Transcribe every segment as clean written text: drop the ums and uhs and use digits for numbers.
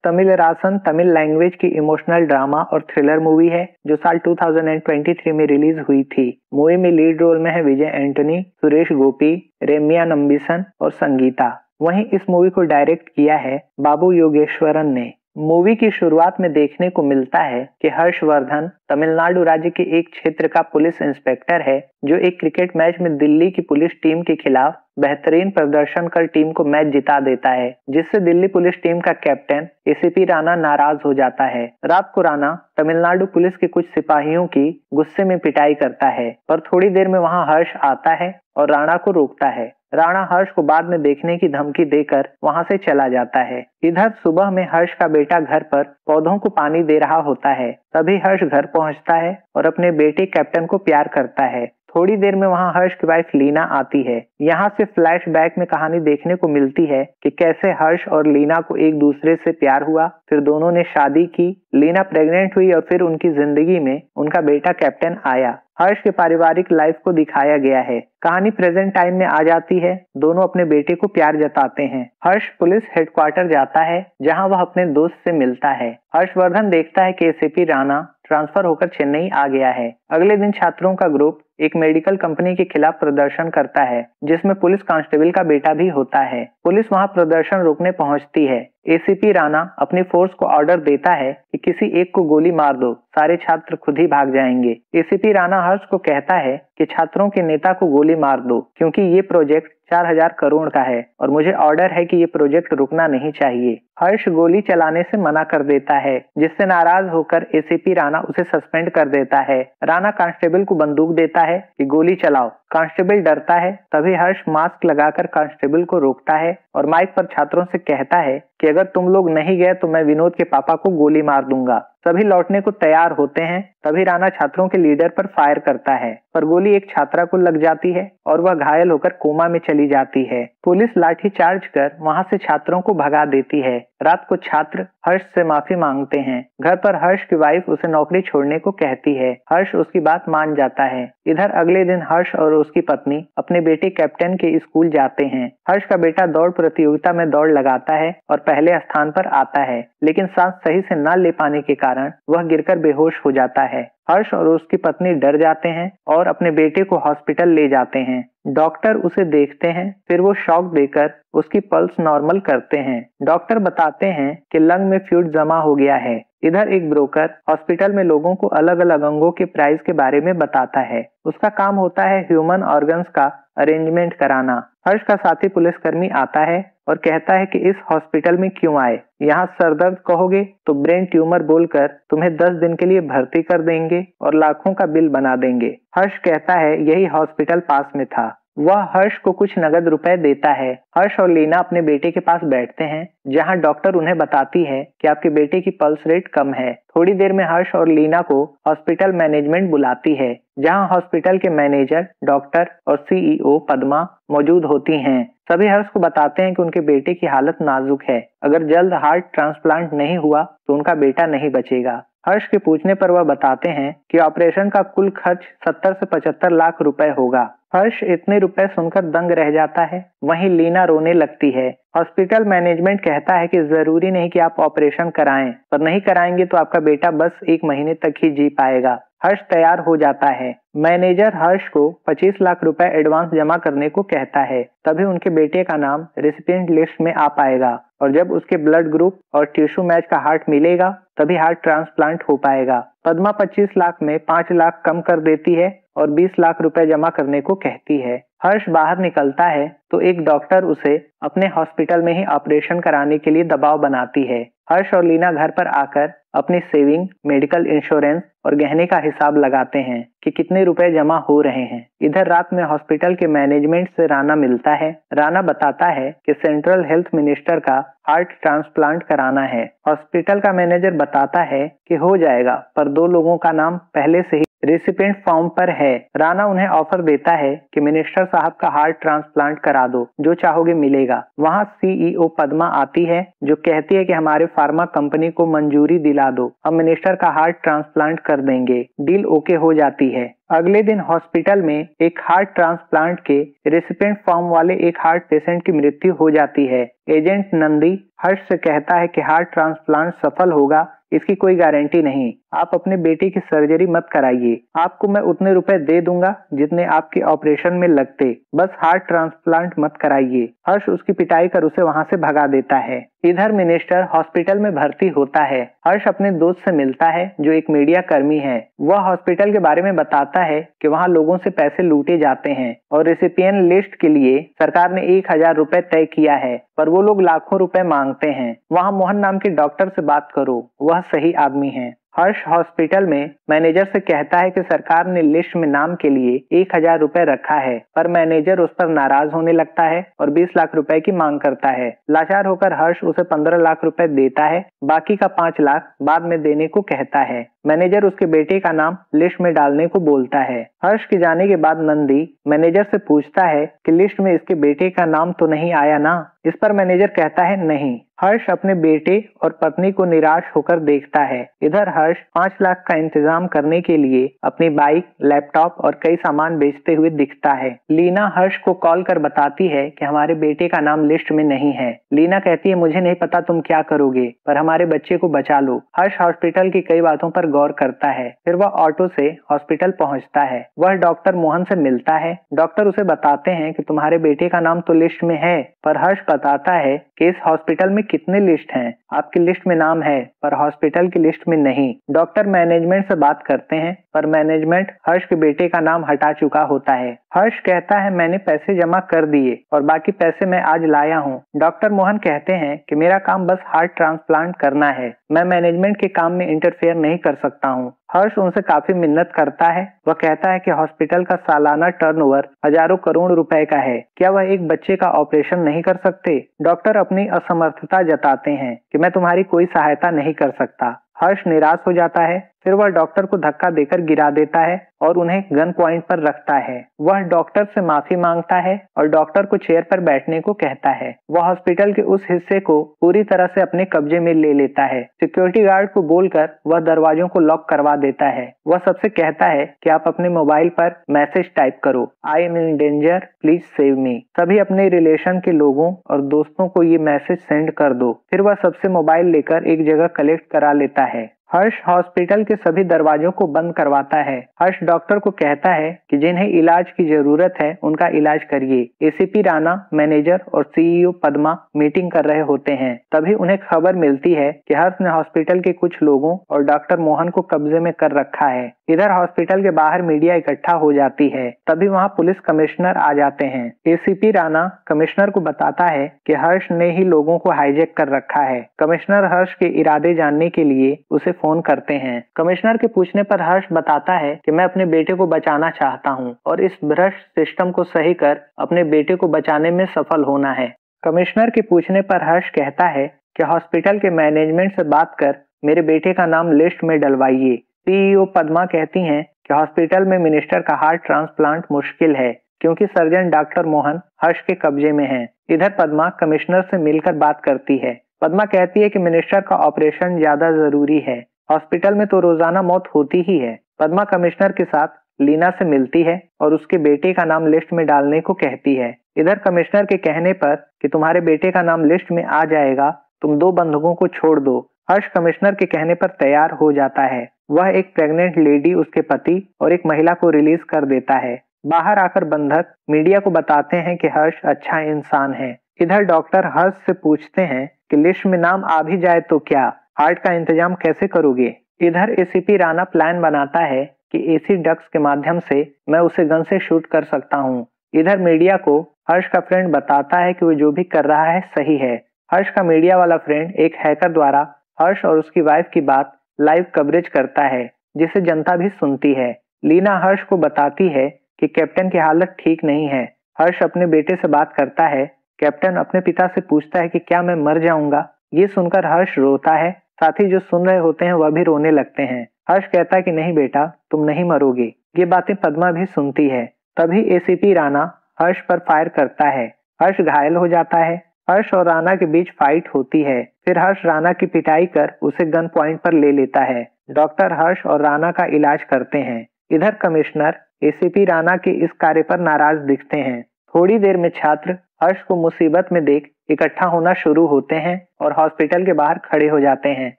तमिल रासन Tamil language की emotional drama और thriller movie है जो साल 2023 में रिलीज हुई थी। मूवी में लीड रोल में है विजय एंटनी, सुरेश गोपी, रेम्या नंबिसन और संगीता। वहीं इस मूवी को डायरेक्ट किया है बाबू योगेश्वरन ने। मूवी की शुरुआत में देखने को मिलता है कि हर्षवर्धन तमिलनाडु राज्य के एक क्षेत्र का पुलिस इंस्पेक्टर है जो एक क्रिकेट मैच में दिल्ली की पुलिस टीम के खिलाफ बेहतरीन प्रदर्शन कर टीम को मैच जिता देता है, जिससे दिल्ली पुलिस टीम का कैप्टन एसीपी राणा नाराज हो जाता है। रात को राणा तमिलनाडु पुलिस के कुछ सिपाहियों की गुस्से में पिटाई करता है, पर थोड़ी देर में वहां हर्ष आता है और राणा को रोकता है। राणा हर्ष को बाद में देखने की धमकी देकर वहां से चला जाता है। इधर सुबह में हर्ष का बेटा घर पर पौधों को पानी दे रहा होता है, तभी हर्ष घर पहुंचता है और अपने बेटे कैप्टन को प्यार करता है। थोड़ी देर में वहां हर्ष की वाइफ लीना आती है। यहाँ से फ्लैशबैक में कहानी देखने को मिलती है कि कैसे हर्ष और लीना को एक दूसरे से प्यार हुआ, फिर दोनों ने शादी की, लीना प्रेग्नेंट हुई और फिर उनकी जिंदगी में उनका बेटा कैप्टन आया। हर्ष के पारिवारिक लाइफ को दिखाया गया है। कहानी प्रेजेंट टाइम में आ जाती है। दोनों अपने बेटे को प्यार जताते हैं। हर्ष पुलिस हेडक्वार्टर जाता है जहां वह अपने दोस्त से मिलता है। हर्षवर्धन देखता है कि एसीपी राणा ट्रांसफर होकर चेन्नई आ गया है। अगले दिन छात्रों का ग्रुप एक मेडिकल कंपनी के खिलाफ प्रदर्शन करता है जिसमें पुलिस कांस्टेबल का बेटा भी होता है। पुलिस वहां प्रदर्शन रोकने पहुंचती है। एसीपी राणा अपनी फोर्स को ऑर्डर देता है कि किसी एक को गोली मार दो, सारे छात्र खुद ही भाग जाएंगे। एसीपी राणा हर्ष को कहता है कि छात्रों के नेता को गोली मार दो क्योंकि ये प्रोजेक्ट 4000 करोड़ का है और मुझे ऑर्डर है कि ये प्रोजेक्ट रुकना नहीं चाहिए। हर्ष गोली चलाने से मना कर देता है, जिससे नाराज होकर एसीपी राणा उसे सस्पेंड कर देता है। राणा कांस्टेबल को बंदूक देता है कि गोली चलाओ। कांस्टेबल डरता है, तभी हर्ष मास्क लगाकर कांस्टेबल को रोकता है और माइक पर छात्रों से कहता है कि अगर तुम लोग नहीं गए तो मैं विनोद के पापा को गोली मार दूंगा। सभी लौटने को तैयार होते हैं, तभी राणा छात्रों के लीडर पर फायर करता है, पर गोली एक छात्रा को लग जाती है और वह घायल होकर कोमा में चली जाती है। पुलिस लाठी चार्ज कर वहां से छात्रों को भगा देती है। रात को छात्र हर्ष से माफी मांगते हैं। घर पर हर्ष की वाइफ उसे नौकरी छोड़ने को कहती है। हर्ष उसकी बात मान जाता है। इधर अगले दिन हर्ष और उसकी पत्नी अपने बेटे कैप्टन के स्कूल जाते हैं। हर्ष का बेटा दौड़ प्रतियोगिता में दौड़ लगाता है और पहले स्थान पर आता है, लेकिन सांस सही से न ले पाने के कारण वह गिरकर बेहोश हो जाता है। हर्ष और उसकी पत्नी डर जाते हैं और अपने बेटे को हॉस्पिटल ले जाते हैं। डॉक्टर उसे देखते हैं, फिर वो शॉक देकर उसकी पल्स नॉर्मल करते हैं। डॉक्टर बताते हैं कि लंग में फ्लूइड जमा हो गया है। इधर एक ब्रोकर हॉस्पिटल में लोगों को अलग अलग अंगों के प्राइस के बारे में बताता है। उसका काम होता है ह्यूमन ऑर्गन्स का अरेंजमेंट कराना। हर्ष का साथी पुलिसकर्मी आता है और कहता है कि इस हॉस्पिटल में क्यों आए, यहाँ सरदर्द कहोगे तो ब्रेन ट्यूमर बोलकर तुम्हें 10 दिन के लिए भर्ती कर देंगे और लाखों का बिल बना देंगे। हर्ष कहता है यही हॉस्पिटल पास में था। वह हर्ष को कुछ नगद रुपए देता है। हर्ष और लीना अपने बेटे के पास बैठते हैं, जहां डॉक्टर उन्हें बताती है कि आपके बेटे की पल्स रेट कम है। थोड़ी देर में हर्ष और लीना को हॉस्पिटल मैनेजमेंट बुलाती है, जहां हॉस्पिटल के मैनेजर, डॉक्टर और सीईओ पद्मा मौजूद होती हैं। सभी हर्ष को बताते हैं कि उनके बेटे की हालत नाजुक है। अगर जल्द हार्ट ट्रांसप्लांट नहीं हुआ तो उनका बेटा नहीं बचेगा। हर्ष के पूछने पर वह बताते हैं कि ऑपरेशन का कुल खर्च 70 से 75 लाख रुपए होगा। हर्ष इतने रुपए सुनकर दंग रह जाता है। वहीं लीना रोने लगती है। हॉस्पिटल मैनेजमेंट कहता है कि जरूरी नहीं कि आप ऑपरेशन कराएं, पर नहीं कराएंगे तो आपका बेटा बस 1 महीने तक ही जी पाएगा। हर्ष तैयार हो जाता है। मैनेजर हर्ष को 25 लाख रुपए एडवांस जमा करने को कहता है, तभी उनके बेटे का नाम रेसिपिएंट लिस्ट में आ पाएगा और जब उसके ब्लड ग्रुप और टिश्यू मैच का हार्ट मिलेगा तभी हार्ट ट्रांसप्लांट हो पाएगा। पद्मा 25 लाख में 5 लाख कम कर देती है और 20 लाख रुपए जमा करने को कहती है। हर्ष बाहर निकलता है तो एक डॉक्टर उसे अपने हॉस्पिटल में ही ऑपरेशन कराने के लिए दबाव बनाती है। हर्ष और लीना घर पर आकर अपनी सेविंग, मेडिकल इंश्योरेंस और गहने का हिसाब लगाते हैं कि कितने रुपए जमा हो रहे हैं। इधर रात में हॉस्पिटल के मैनेजमेंट से राणा मिलता है। राणा बताता है कि सेंट्रल हेल्थ मिनिस्टर का हार्ट ट्रांसप्लांट कराना है। हॉस्पिटल का मैनेजर बताता है कि हो जाएगा, पर 2 लोगों का नाम पहले से ही रेसिपिएंट फॉर्म पर है। राणा उन्हें ऑफर देता है कि मिनिस्टर साहब का हार्ट ट्रांसप्लांट करा दो, जो चाहोगे मिलेगा। वहां सीईओ पद्मा आती है जो कहती है कि हमारे फार्मा कंपनी को मंजूरी दिला दो, हम मिनिस्टर का हार्ट ट्रांसप्लांट कर देंगे। डील ओके हो जाती है। अगले दिन हॉस्पिटल में एक हार्ट ट्रांसप्लांट के रेसिपिएंट फॉर्म वाले एक हार्ट पेशेंट की मृत्यु हो जाती है। एजेंट नंदी हर्ष से कहता है कि हार्ट ट्रांसप्लांट सफल होगा, इसकी कोई गारंटी नहीं। आप अपने बेटे की सर्जरी मत कराइए। आपको मैं उतने रुपए दे दूंगा जितने आपके ऑपरेशन में लगते, बस हार्ट ट्रांसप्लांट मत कराइए। हर्ष उसकी पिटाई कर उसे वहां से भगा देता है। इधर मिनिस्टर हॉस्पिटल में भर्ती होता है। हर्ष अपने दोस्त से मिलता है जो एक मीडिया कर्मी है। वह हॉस्पिटल के बारे में बताता है कि वहां लोगों से पैसे लूटे जाते हैं और रेसिपिएंट लिस्ट के लिए सरकार ने 1000 रुपए तय किया है, पर वो लोग लाखों रुपए मांगते हैं। वहां मोहन नाम के डॉक्टर से बात करो, वह सही आदमी है। हर्ष हॉस्पिटल में मैनेजर से कहता है कि सरकार ने लिस्ट में नाम के लिए 1000 रुपए रखा है, पर मैनेजर उस पर नाराज होने लगता है और 20 लाख रुपए की मांग करता है। लाचार होकर हर्ष उसे 15 लाख रुपए देता है, बाकी का 5 लाख बाद में देने को कहता है। मैनेजर उसके बेटे का नाम लिस्ट में डालने को बोलता है। हर्ष के जाने के बाद नंदी मैनेजर से पूछता है कि लिस्ट में इसके बेटे का नाम तो नहीं आया ना? इस पर मैनेजर कहता है नहीं। हर्ष अपने बेटे और पत्नी को निराश होकर देखता है। इधर हर्ष 5 लाख का इंतजाम करने के लिए अपनी बाइक, लैपटॉप और कई सामान बेचते हुए दिखता है। लीना हर्ष को कॉल कर बताती है कि हमारे बेटे का नाम लिस्ट में नहीं है। लीना कहती है मुझे नहीं पता तुम क्या करोगे, पर हमारे बच्चे को बचा लो। हर्ष हॉस्पिटल की कई बातों पर गौर करता है। फिर वह ऑटो से हॉस्पिटल पहुंचता है। वह डॉक्टर मोहन से मिलता है। डॉक्टर उसे बताते हैं कि तुम्हारे बेटे का नाम तो लिस्ट में है, पर हर्ष बताता है कि इस हॉस्पिटल में कितने लिस्ट हैं, आपकी लिस्ट में नाम है पर हॉस्पिटल की लिस्ट में नहीं। डॉक्टर मैनेजमेंट से बात करते हैं, पर मैनेजमेंट हर्ष के बेटे का नाम हटा चुका होता है। हर्ष कहता है मैंने पैसे जमा कर दिए और बाकी पैसे मैं आज लाया हूँ। डॉक्टर मोहन कहते हैं कि मेरा काम बस हार्ट ट्रांसप्लांट करना है, मैं मैनेजमेंट के काम में इंटरफेयर नहीं कर सकता हूँ। हर्ष उनसे काफी मिन्नत करता है। वह कहता है कि हॉस्पिटल का सालाना टर्नओवर हजारों करोड़ रुपए का है, क्या वह एक बच्चे का ऑपरेशन नहीं कर सकते? डॉक्टर अपनी असमर्थता जताते हैं कि मैं तुम्हारी कोई सहायता नहीं कर सकता। हर्ष निराश हो जाता है। फिर वह डॉक्टर को धक्का देकर गिरा देता है और उन्हें गन पॉइंट पर रखता है। वह डॉक्टर से माफी मांगता है और डॉक्टर को चेयर पर बैठने को कहता है। वह हॉस्पिटल के उस हिस्से को पूरी तरह से अपने कब्जे में ले लेता है। सिक्योरिटी गार्ड को बोलकर वह दरवाजों को लॉक करवा देता है। वह सबसे कहता है कि आप अपने मोबाइल पर मैसेज टाइप करो, I am in danger, please save me. सभी अपने रिलेशन के लोगों और दोस्तों को ये मैसेज सेंड कर दो। फिर वह सबसे मोबाइल लेकर एक जगह कलेक्ट करा लेता है। हर्ष हॉस्पिटल के सभी दरवाजों को बंद करवाता है। हर्ष डॉक्टर को कहता है कि जिन्हें इलाज की जरूरत है उनका इलाज करिए। एसीपी राणा, मैनेजर और सीईओ पद्मा मीटिंग कर रहे होते हैं। तभी उन्हें खबर मिलती है कि हर्ष ने हॉस्पिटल के कुछ लोगों और डॉक्टर मोहन को कब्जे में कर रखा है। इधर हॉस्पिटल के बाहर मीडिया इकट्ठा हो जाती है। तभी वहां पुलिस कमिश्नर आ जाते हैं। एसीपी राणा कमिश्नर को बताता है कि हर्ष ने ही लोगों को हाईजैक कर रखा है। कमिश्नर हर्ष के इरादे जानने के लिए उसे फोन करते हैं। कमिश्नर के पूछने पर हर्ष बताता है कि मैं अपने बेटे को बचाना चाहता हूं और इस भ्रष्ट सिस्टम को सही कर अपने बेटे को बचाने में सफल होना है। कमिश्नर के पूछने पर हर्ष कहता है कि हॉस्पिटल के मैनेजमेंट से बात कर मेरे बेटे का नाम लिस्ट में डलवाइए। सीईओ पद्मा कहती हैं कि हॉस्पिटल में मिनिस्टर का हार्ट ट्रांसप्लांट मुश्किल है क्योंकि सर्जन डॉक्टर मोहन हर्ष के कब्जे में हैं। इधर पद्मा कमिश्नर से मिलकर बात करती है। पद्मा कहती है कि मिनिस्टर का ऑपरेशन ज्यादा जरूरी है, हॉस्पिटल में तो रोजाना मौत होती ही है। पद्मा कमिश्नर के साथ लीना से मिलती है और उसके बेटे का नाम लिस्ट में डालने को कहती है। इधर कमिश्नर के कहने पर कि तुम्हारे बेटे का नाम लिस्ट में आ जाएगा, तुम 2 बंधुकों को छोड़ दो। हर्ष कमिश्नर के कहने पर तैयार हो जाता है। वह एक प्रेग्नेंट लेडी, उसके पति और एक महिला को रिलीज कर देता है। बाहर आकर बंधक मीडिया को बताते हैं कि हर्ष अच्छा इंसान है। इधर डॉक्टर हर्ष से पूछते हैं कि लिस्ट में नाम आ भी जाए तो क्या, हार्ट का इंतजाम कैसे करोगे? इधर एसीपी राणा प्लान बनाता है कि एसी डक्स के माध्यम से मैं उसे गन से शूट कर सकता हूँ। इधर मीडिया को हर्ष का फ्रेंड बताता है कि वो जो भी कर रहा है सही है। हर्ष का मीडिया वाला फ्रेंड एक हैकर द्वारा हर्ष और उसकी वाइफ की बात लाइव कवरेज करता है, जिसे जनता भी सुनती है। लीना हर्ष को बताती है कि कैप्टन की हालत ठीक नहीं है। हर्ष अपने बेटे से बात करता है। कैप्टन अपने पिता से पूछता है कि क्या मैं मर जाऊंगा? ये सुनकर हर्ष रोता है, साथ ही जो सुन रहे होते हैं वह भी रोने लगते हैं। हर्ष कहता है कि नहीं बेटा, तुम नहीं मरोगे। ये बातें पद्मा भी सुनती है। तभी एसीपी राणा हर्ष पर फायर करता है। हर्ष घायल हो जाता है। हर्ष और राणा के बीच फाइट होती है। फिर हर्ष राणा की पिटाई कर उसे गन पॉइंट पर ले लेता है। डॉक्टर हर्ष और राणा का इलाज करते हैं। इधर कमिश्नर एसीपी राणा के इस कार्य पर नाराज दिखते हैं। थोड़ी देर में छात्र हर्ष को मुसीबत में देख इकट्ठा होना शुरू होते हैं और हॉस्पिटल के बाहर खड़े हो जाते हैं।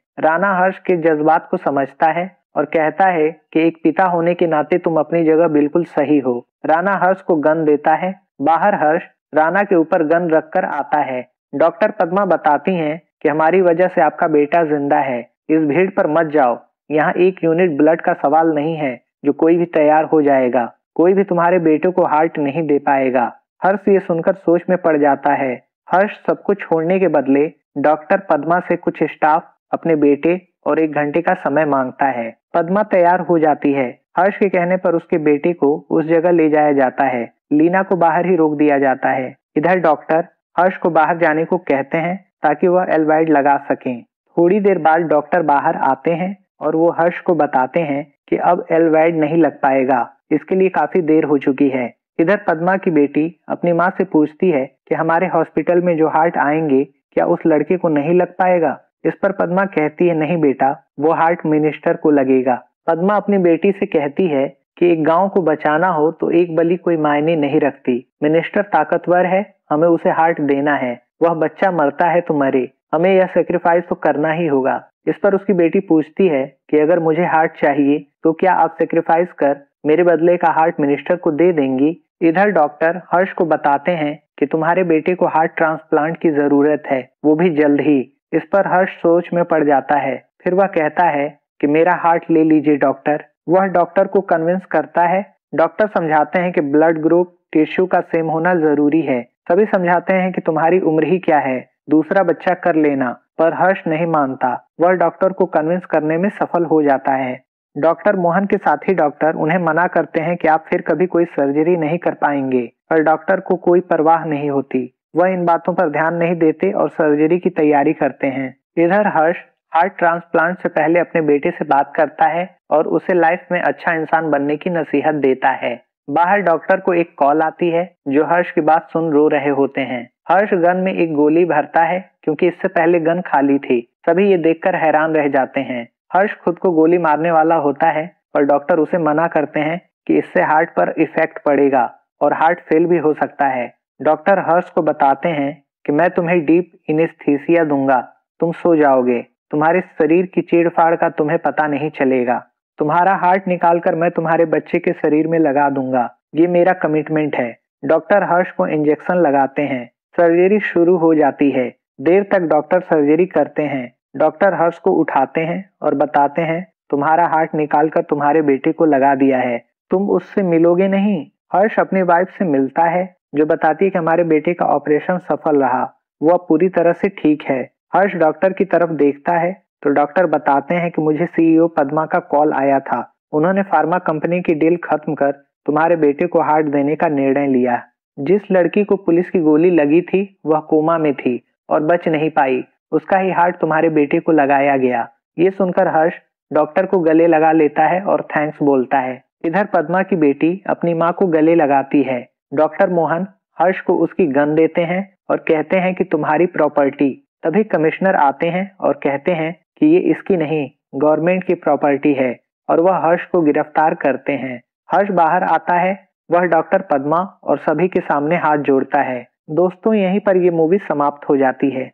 राणा हर्ष के जज्बात को समझता है और कहता है कि एक पिता होने के नाते तुम अपनी जगह बिल्कुल सही हो। राणा हर्ष को गन देता है। बाहर हर्ष राणा के ऊपर गन रखकर आता है। डॉक्टर पद्मा बताती हैं कि हमारी वजह से आपका बेटा जिंदा है, इस भीड़ पर मत जाओ। यहाँ 1 यूनिट ब्लड का सवाल नहीं है जो कोई भी तैयार हो जाएगा। कोई भी तुम्हारे बेटे को हार्ट नहीं दे पाएगा। हर्ष ये सुनकर सोच में पड़ जाता है। हर्ष सब कुछ छोड़ने के बदले डॉक्टर पद्मा से कुछ स्टाफ, अपने बेटे और 1 घंटे का समय मांगता है। पद्मा तैयार हो जाती है। हर्ष के कहने पर उसके बेटे को उस जगह ले जाया जाता है। लीना को बाहर ही रोक दिया जाता है। इधर डॉक्टर हर्ष को बाहर जाने को कहते हैं ताकि वह एल्वाइड लगा सकें। थोड़ी देर बाद डॉक्टर बाहर आते हैं और वो हर्ष को बताते हैं कि अब एल्वाइड नहीं लग पाएगा, इसके लिए काफी देर हो चुकी है। इधर पद्मा की बेटी अपनी माँ से पूछती है कि हमारे हॉस्पिटल में जो हार्ट आएंगे क्या उस लड़के को नहीं लग पाएगा। इस पर पद्मा कहती है नहीं बेटा, वो हार्ट मिनिस्टर को लगेगा। पद्मा अपनी बेटी से कहती है कि एक गांव को बचाना हो तो एक बलि कोई मायने नहीं रखती। मिनिस्टर ताकतवर है, हमें उसे हार्ट देना है। वह बच्चा मरता है तो मरे, हमें यह सेक्रीफाइस तो करना ही होगा। इस पर उसकी बेटी पूछती है कि अगर मुझे हार्ट चाहिए तो क्या आप सेक्रीफाइस कर मेरे बदले का हार्ट मिनिस्टर को दे देंगी। इधर डॉक्टर हर्ष को बताते हैं कि तुम्हारे बेटे को हार्ट ट्रांसप्लांट की जरूरत है, वो भी जल्द ही। इस पर हर्ष सोच में पड़ जाता है। फिर वह कहता है कि मेरा हार्ट ले लीजिए डॉक्टर। वह डॉक्टर को कन्विंस करता है। डॉक्टर समझाते हैं कि ब्लड ग्रुप टिश्यू का सेम होना जरूरी है। सभी समझाते हैं कि तुम्हारी उम्र ही क्या है, दूसरा बच्चा कर लेना, पर हर्ष नहीं मानता। वह डॉक्टर को कन्विंस करने में सफल हो जाता है। डॉक्टर मोहन के साथी डॉक्टर उन्हें मना करते हैं कि आप फिर कभी कोई सर्जरी नहीं कर पाएंगे, पर डॉक्टर को कोई परवाह नहीं होती। वह इन बातों पर ध्यान नहीं देते और सर्जरी की तैयारी करते हैं। इधर हर्ष हार्ट ट्रांसप्लांट से पहले अपने बेटे से बात करता है और उसे लाइफ में अच्छा इंसान बनने की नसीहत देता है। बाहर डॉक्टर को एक कॉल आती है जो हर्ष की बात सुन रो रहे होते हैं। हर्ष गन में एक गोली भरता है क्योंकि इससे पहले गन खाली थी। सभी ये देखकर हैरान रह जाते हैं। हर्ष खुद को गोली मारने वाला होता है पर डॉक्टर उसे मना करते हैं कि इससे हार्ट पर इफेक्ट पड़ेगा और हार्ट फेल भी हो सकता है। डॉक्टर हर्ष को बताते हैं कि मैं तुम्हें डीप एनेस्थीसिया दूंगा, तुम सो जाओगे, तुम्हारे शरीर की चीड़-फाड़ का तुम्हें पता नहीं चलेगा। तुम्हारा हार्ट निकालकर मैं तुम्हारे बच्चे के शरीर में लगा दूंगा, ये मेरा कमिटमेंट है। डॉक्टर हर्ष को इंजेक्शन लगाते हैं। सर्जरी शुरू हो जाती है। देर तक डॉक्टर सर्जरी करते हैं। डॉक्टर हर्ष को उठाते हैं और बताते हैं तुम्हारा हार्ट निकालकर तुम्हारे बेटे को लगा दिया है, तुम उससे मिलोगे नहीं। हर्ष अपनी वाइफ से मिलता है जो बताती है कि हमारे बेटे का ऑपरेशन सफल रहा, वह पूरी तरह से ठीक है। हर्ष डॉक्टर की तरफ देखता है तो डॉक्टर बताते हैं कि मुझे सीईओ पद्मा का कॉल आया था, उन्होंने फार्मा कंपनी की डील खत्म कर तुम्हारे बेटे को हार्ट देने का निर्णय लिया। जिस लड़की को पुलिस की गोली लगी थी वह कोमा में थी और बच नहीं पाई, उसका ही हार्ट तुम्हारे बेटे को लगाया गया। ये सुनकर हर्ष डॉक्टर को गले लगा लेता है और थैंक्स बोलता है। इधर पद्मा की बेटी अपनी माँ को गले लगाती है। डॉक्टर मोहन हर्ष को उसकी गन देते हैं और कहते हैं कि तुम्हारी प्रॉपर्टी। तभी कमिश्नर आते हैं और कहते हैं कि ये इसकी नहीं, गवर्नमेंट की प्रॉपर्टी है, और वह हर्ष को गिरफ्तार करते हैं। हर्ष बाहर आता है। वह डॉक्टर पद्मा और सभी के सामने हाथ जोड़ता है। दोस्तों, यहीं पर ये मूवी समाप्त हो जाती है।